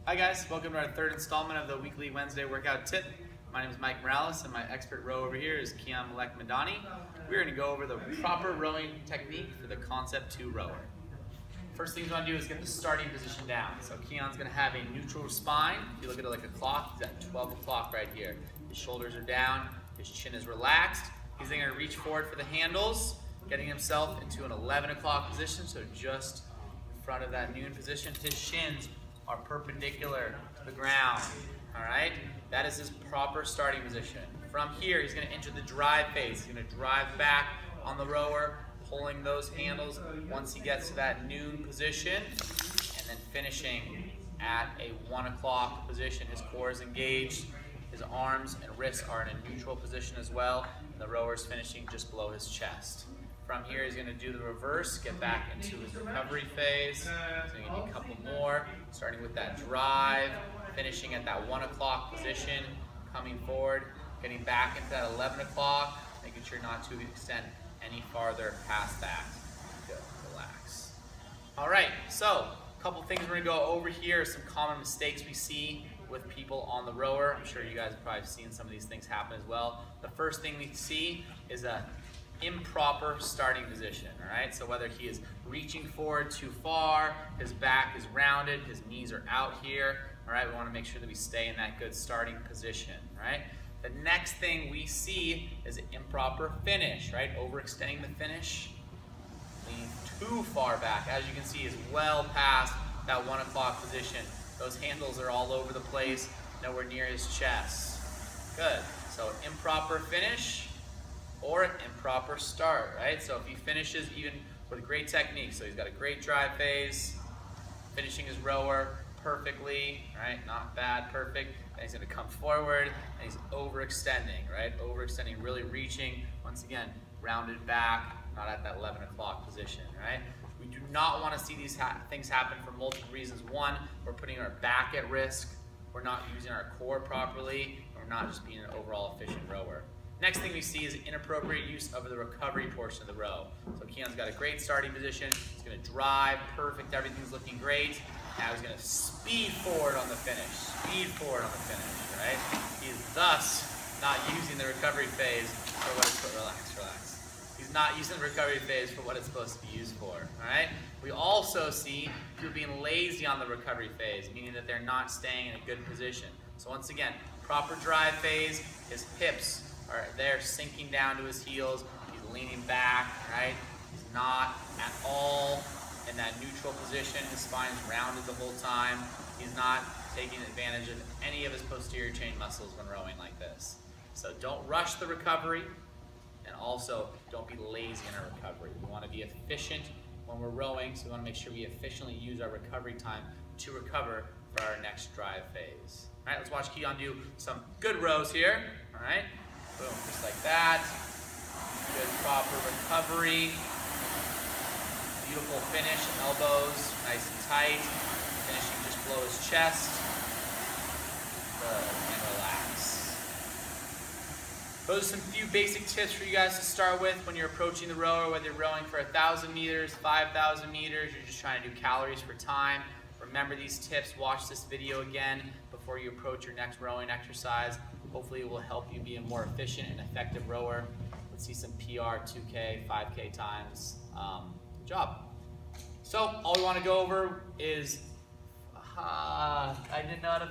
Hi guys, welcome to our third installment of the weekly Wednesday workout tip. My name is Mike Morales and my expert row over here is Kian Malek Madani. We're going to go over the proper rowing technique for the Concept 2 rower. First thing you want to do is get the starting position down. So Kian's going to have a neutral spine. If you look at it like a clock, he's at 12 o'clock right here. His shoulders are down, his chin is relaxed. He's then going to reach forward for the handles, getting himself into an 11 o'clock position, so just in front of that noon position. His shins are perpendicular to the ground, all right? That is his proper starting position. From here, he's gonna enter the drive phase. He's gonna drive back on the rower, pulling those handles once he gets to that noon position, and then finishing at a 1 o'clock position. His core is engaged, his arms and wrists are in a neutral position as well, and the rower's finishing just below his chest. From here, he's going to do the reverse, get back into his recovery phase. So you need a couple more, starting with that drive, finishing at that 1 o'clock position, coming forward, getting back into that 11 o'clock, making sure not to extend any farther past that. Good, relax. All right, so a couple things we're going to go over here, some common mistakes we see with people on the rower. I'm sure you guys have probably seen some of these things happen as well. The first thing we see is a improper starting position, all right? So whether he is reaching forward too far, his back is rounded, his knees are out here, all right? We want to make sure that we stay in that good starting position, right? The next thing we see is an improper finish, right? Overextending the finish, leaning too far back. As you can see, is well past that 1 o'clock position. Those handles are all over the place, nowhere near his chest. Good, so improper finish, or an improper start, right? So if he finishes even with great technique, so he's got a great drive phase, finishing his rower perfectly, right? Not bad, perfect. And he's gonna come forward and he's overextending, right? Overextending, really reaching, once again, rounded back, not at that 11 o'clock position, right? We do not wanna see these things happen for multiple reasons. One, we're putting our back at risk, we're not using our core properly, and we're not just being an overall efficient rower. Next thing we see is inappropriate use of the recovery portion of the row. So Kian's got a great starting position. He's going to drive, perfect, everything's looking great. Now he's going to speed forward on the finish. Speed forward on the finish, right? He's thus not using the recovery phase for what it's, relax. He's not using the recovery phase for what it's supposed to be used for, all right? We also see people being lazy on the recovery phase, meaning that they're not staying in a good position. So once again, proper drive phase, his hips are there sinking down to his heels. He's leaning back, right? He's not at all in that neutral position. His spine's rounded the whole time. He's not taking advantage of any of his posterior chain muscles when rowing like this. So don't rush the recovery, and also don't be lazy in our recovery. We want to be efficient when we're rowing, so we want to make sure we efficiently use our recovery time to recover for our next drive phase. All right, let's watch Kian do some good rows here, all right? Boom, just like that. Good proper recovery. Beautiful finish, elbows nice and tight. Finishing just below his chest. Good, and relax. Those are some few basic tips for you guys to start with when you're approaching the rower, whether you're rowing for 1,000 meters, 5,000 meters, you're just trying to do calories for time. Remember these tips, watch this video again before you approach your next rowing exercise. Hopefully it will help you be a more efficient and effective rower. Let's see some PR, 2K, 5K times. Good job. So all we want to go over is, I did not